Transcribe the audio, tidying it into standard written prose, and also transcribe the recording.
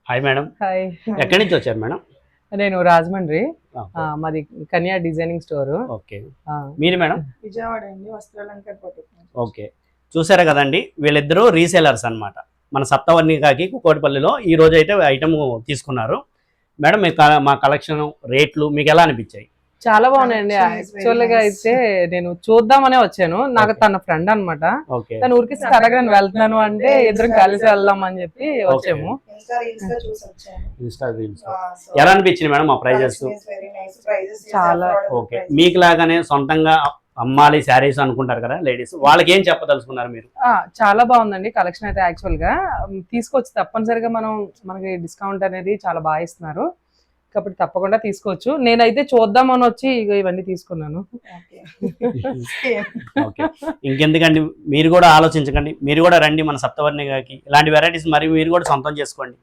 Hi madam. Hi. ఎక్కడి నుంచి వచ్చారు మేడం? నేను రాజమండ్రి. ఓకే. మాది కన్యా డిజైనింగ్ స్టోర్. ఓకే. మీరు మేడం? విజయవాడ అండి, వస్త్రాలంకర్ పట్టు. ఓకే. చూసారా కదండి, వీళ్ళిద్దరూ రీసేలర్స్ అన్నమాట. మన సప్తవర్ణికాకి కుకోటిపల్లిలో ఈ రోజు అయితే ఐటమ్ తీసుకున్నారు. మేడం మా కలెక్షన్ రేట్లు మీకు ఎలా అనిపించాయి? చాలా బాగున్నాయండి. యాక్చువల్ గా అయితే నేను చూద్దామనే వచ్చాను. నాకు తన ఫ్రెండ్ అనమాట. ఓకే. తను ఊరికి సరగా వెళ్తున్నాను అంటే ఇద్దరం కలిసి వెళ్దాం అని చెప్పి వచ్చాము. ఇన్స్టా రీల్స్ ఎలా అనిపించింది మేడం మా ప్రైజెస్? చాలా ఓకే. మీకు లాగానే సొంతంగా అమ్మాలి శారీస్ అనుకుంటారు కదా లేడీస్, వాళ్ళకి ఏం చెప్పదలుచుకున్నారు మీరు? చాలా బాగుందండి కలెక్షన్ అయితే. యాక్చువల్ గా తీసుకొచ్చి తప్పనిసరిగా మనకి డిస్కౌంట్ అనేది చాలా బాగా ఇస్తున్నారు కాబట్టి తప్పకుండా తీసుకోవచ్చు. నేనైతే చూద్దామని వచ్చి ఇవన్నీ తీసుకున్నాను. ఓకే. ఇంకెందుకండి, మీరు కూడా ఆలోచించకండి, మీరు కూడా రండి మన సప్తవర్ణికాకి. ఇలాంటి వెరైటీస్ మరి మీరు కూడా సొంతం చేసుకోండి.